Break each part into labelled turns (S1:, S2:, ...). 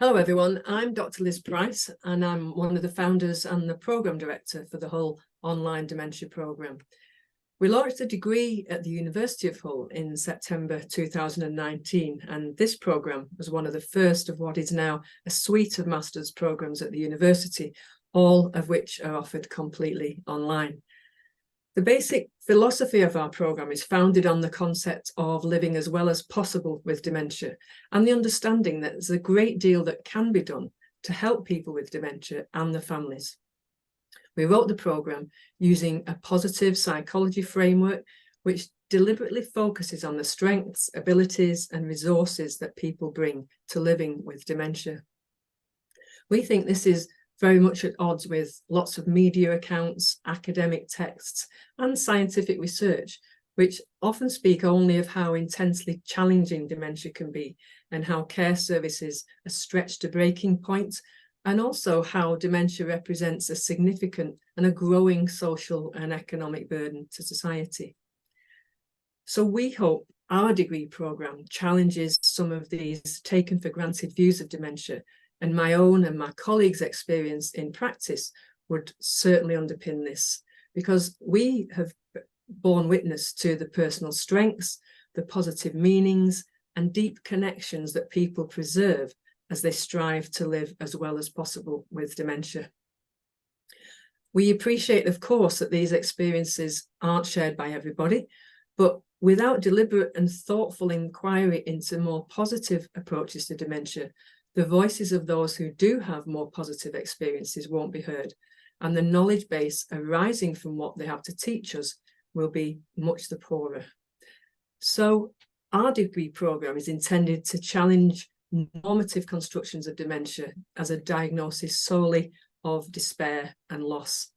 S1: Hello everyone, I'm Dr. Liz Price and I'm one of the founders and the programme director for the Hull online dementia programme. We launched a degree at the University of Hull in September 2019, and this programme was one of the first of what is now a suite of master's programmes at the university, all of which are offered completely online. The basic philosophy of our programme is founded on the concept of living as well as possible with dementia and the understanding that there's a great deal that can be done to help people with dementia and their families. We wrote the programme using a positive psychology framework which deliberately focuses on the strengths, abilities and resources that people bring to living with dementia. We think this is very much at odds with lots of media accounts, academic texts, and scientific research, which often speak only of how intensely challenging dementia can be and how care services are stretched to breaking point, and also how dementia represents a significant and a growing social and economic burden to society. So we hope our degree programme challenges some of these taken for granted views of dementia, and my own and my colleagues' experience in practice would certainly underpin this, because we have borne witness to the personal strengths, the positive meanings and deep connections that people preserve as they strive to live as well as possible with dementia. We appreciate, of course, that these experiences aren't shared by everybody, but without deliberate and thoughtful inquiry into more positive approaches to dementia, the voices of those who do have more positive experiences won't be heard, and the knowledge base arising from what they have to teach us will be much the poorer. So our degree programme is intended to challenge normative constructions of dementia as a diagnosis solely of despair and loss.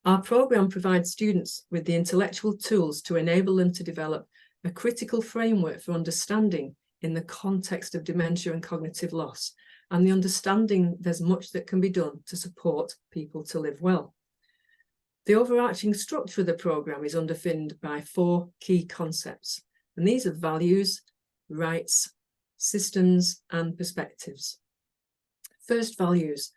S1: Our programme provides students with the intellectual tools to enable them to develop a critical framework for understanding in the context of dementia and cognitive loss, and the understanding there's much that can be done to support people to live well. The overarching structure of the programme is underpinned by 4 key concepts, and these are values, rights, systems and perspectives. First, values.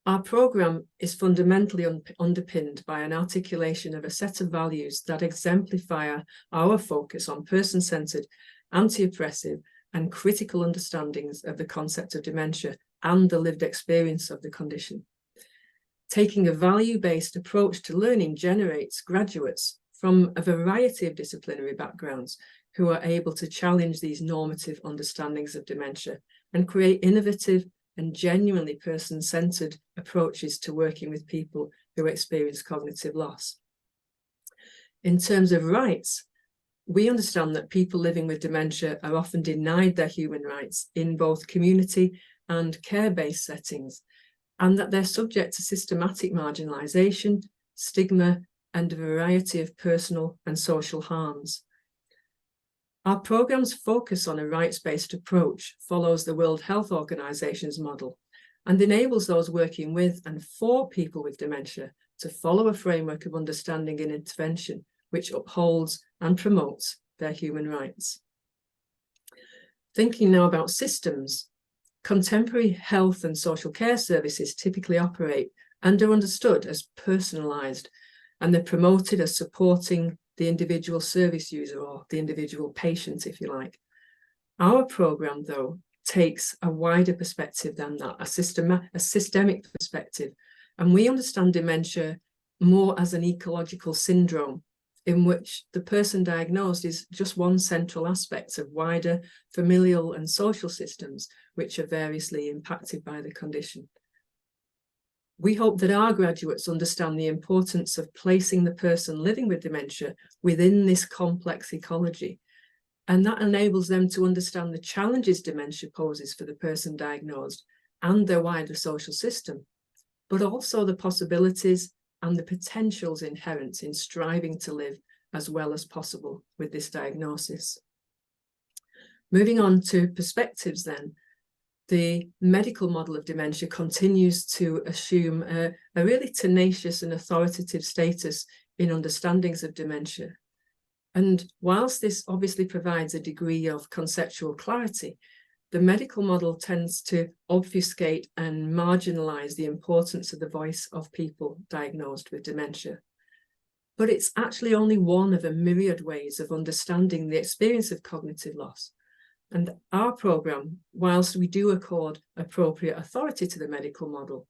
S1: Our programme is fundamentally underpinned by an articulation of a set of values that exemplify our focus on person-centred, anti-oppressive and critical understandings of the concept of dementia and the lived experience of the condition. Taking a value-based approach to learning generates graduates from a variety of disciplinary backgrounds who are able to challenge these normative understandings of dementia and create innovative and genuinely person-centred approaches to working with people who experience cognitive loss. In terms of rights, we understand that people living with dementia are often denied their human rights in both community and care-based settings, and that they're subject to systematic marginalisation, stigma, and a variety of personal and social harms. Our programme's focus on a rights-based approach follows the World Health Organization's model and enables those working with and for people with dementia to follow a framework of understanding and intervention which upholds and promotes their human rights. Thinking now about systems, contemporary health and social care services typically operate and are understood as personalised, and they're promoted as supporting the individual service user or the individual patient, if you like. Our programme, though, takes a wider perspective than that, a systemic perspective, and we understand dementia more as an ecological syndrome in which the person diagnosed is just one central aspect of wider familial and social systems which are variously impacted by the condition. We hope that our graduates understand the importance of placing the person living with dementia within this complex ecology, and that enables them to understand the challenges dementia poses for the person diagnosed and their wider social system, but also the possibilities and the potentials inherent in striving to live as well as possible with this diagnosis. Moving on to perspectives then, the medical model of dementia continues to assume a really tenacious and authoritative status in understandings of dementia. And whilst this obviously provides a degree of conceptual clarity, the medical model tends to obfuscate and marginalize the importance of the voice of people diagnosed with dementia. But it's actually only one of a myriad ways of understanding the experience of cognitive loss. And our programme, whilst we do accord appropriate authority to the medical model,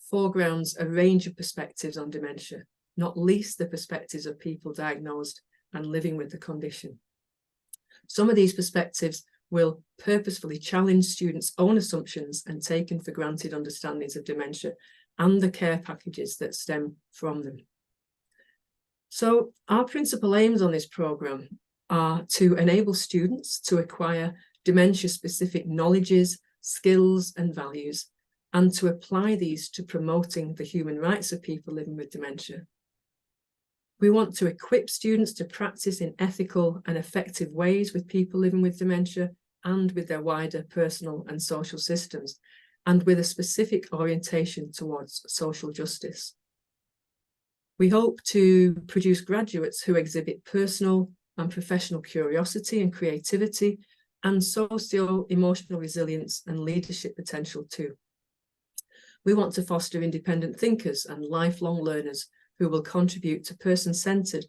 S1: foregrounds a range of perspectives on dementia, not least the perspectives of people diagnosed and living with the condition. Some of these perspectives will purposefully challenge students' own assumptions and taken for granted understandings of dementia and the care packages that stem from them. So our principal aims on this programme are to enable students to acquire dementia-specific knowledges, skills and values, and to apply these to promoting the human rights of people living with dementia. We want to equip students to practice in ethical and effective ways with people living with dementia and with their wider personal and social systems, and with a specific orientation towards social justice. We hope to produce graduates who exhibit personal and professional curiosity and creativity, and socio-emotional resilience and leadership potential too. We want to foster independent thinkers and lifelong learners who will contribute to person-centered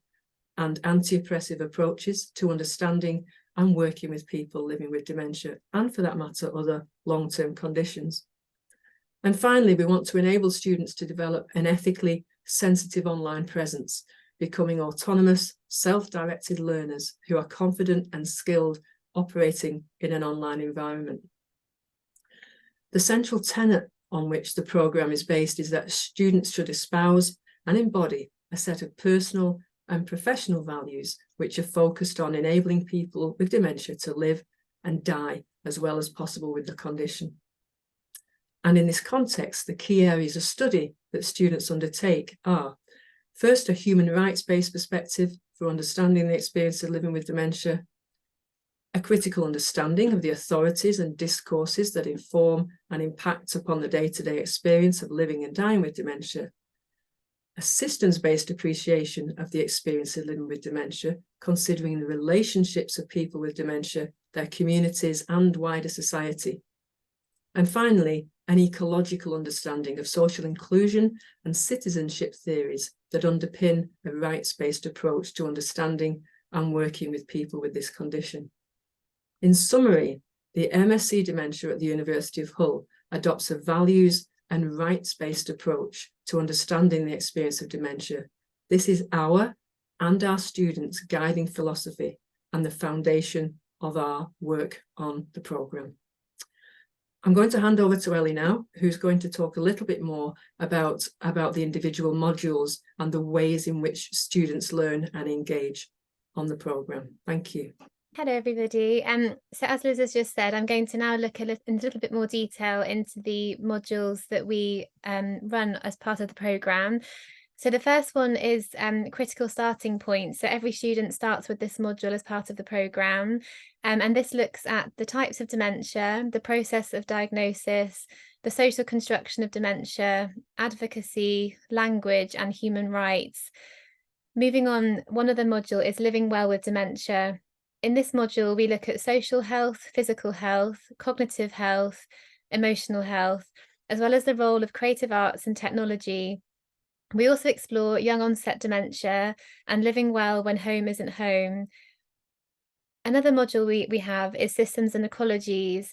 S1: and anti-oppressive approaches to understanding and working with people living with dementia, and for that matter, other long-term conditions. And finally, we want to enable students to develop an ethically sensitive online presence, becoming autonomous, self-directed learners who are confident and skilled operating in an online environment. The central tenet on which the programme is based is that students should espouse and embody a set of personal and professional values which are focused on enabling people with dementia to live and die as well as possible with the condition. And in this context, the key areas of study that students undertake are, first, a human rights-based perspective for understanding the experience of living with dementia, a critical understanding of the authorities and discourses that inform and impact upon the day-to-day experience of living and dying with dementia, a systems-based appreciation of the experience of living with dementia, considering the relationships of people with dementia, their communities and wider society. And finally, an ecological understanding of social inclusion and citizenship theories that underpin a rights-based approach to understanding and working with people with this condition. In summary, the MSc Dementia at the University of Hull adopts a values and rights-based approach to understanding the experience of dementia. This is our and our students' guiding philosophy and the foundation of our work on the programme. I'm going to hand over to Eli now, who's going to talk a little bit more about the individual modules and the ways in which students learn and engage on the programme. Thank you.
S2: Hello, everybody. So as Liz has just said, I'm going to now look in a little bit more detail into the modules that we run as part of the programme. So the first one is critical starting point. So every student starts with this module as part of the programme. And this looks at the types of dementia, the process of diagnosis, the social construction of dementia, advocacy, language, and human rights. Moving on, one of the module is living well with dementia. In this module, we look at social health, physical health, cognitive health, emotional health, as well as the role of creative arts and technology. We also explore young onset dementia and living well when home isn't home. Another module we have is systems and ecologies.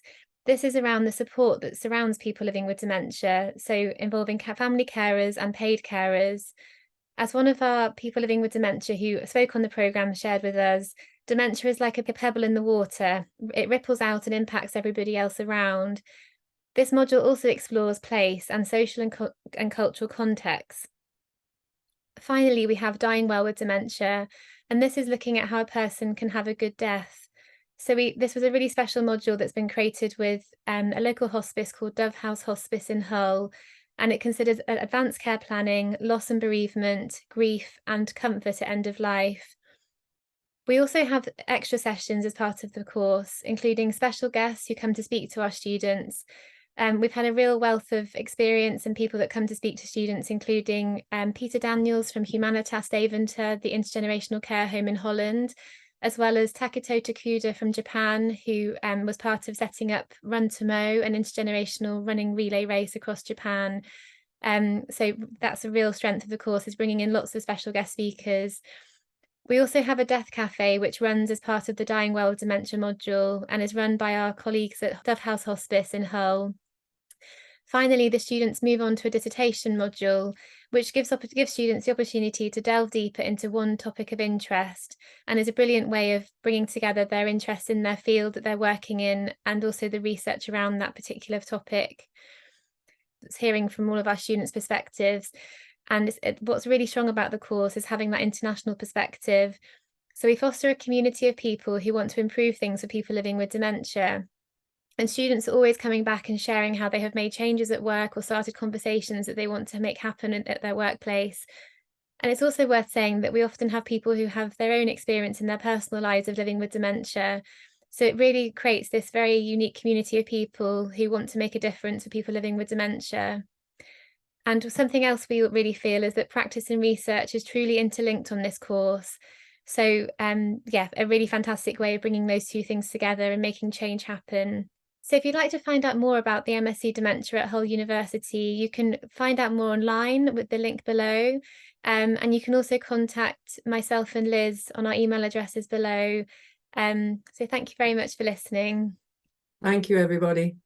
S2: This is around the support that surrounds people living with dementia, so involving family carers and paid carers. As one of our people living with dementia who spoke on the programme shared with us, dementia is like a pebble in the water. It ripples out and impacts everybody else around. This module also explores place and social and cultural context. Finally, we have dying well with dementia, and this is looking at how a person can have a good death. So this was a really special module that's been created with a local hospice called Dove House Hospice in Hull, and it considers advanced care planning, loss and bereavement, grief and comfort at end of life. We also have extra sessions as part of the course, including special guests who come to speak to our students. We've had a real wealth of experience and people that come to speak to students, including Peter Daniels from Humanitas Deventer, the intergenerational care home in Holland, as well as Taketo Takuda from Japan, who was part of setting up Run to Mo, an intergenerational running relay race across Japan. So that's a real strength of the course, is bringing in lots of special guest speakers. We also have a death cafe, which runs as part of the Dying Well with Dementia module and is run by our colleagues at Dove House Hospice in Hull. Finally, the students move on to a dissertation module, which gives students the opportunity to delve deeper into one topic of interest, and is a brilliant way of bringing together their interest in their field that they're working in and also the research around that particular topic. It's hearing from all of our students' perspectives. And what's really strong about the course is having that international perspective. So we foster a community of people who want to improve things for people living with dementia. And students are always coming back and sharing how they have made changes at work or started conversations that they want to make happen at their workplace. And it's also worth saying that we often have people who have their own experience in their personal lives of living with dementia. So it really creates this very unique community of people who want to make a difference for people living with dementia. And something else we really feel is that practice and research is truly interlinked on this course. So yeah, a really fantastic way of bringing those two things together and making change happen. So if you'd like to find out more about the MSc Dementia at Hull University, you can find out more online with the link below. And you can also contact myself and Liz on our email addresses below. So thank you very much for listening.
S1: Thank you, everybody.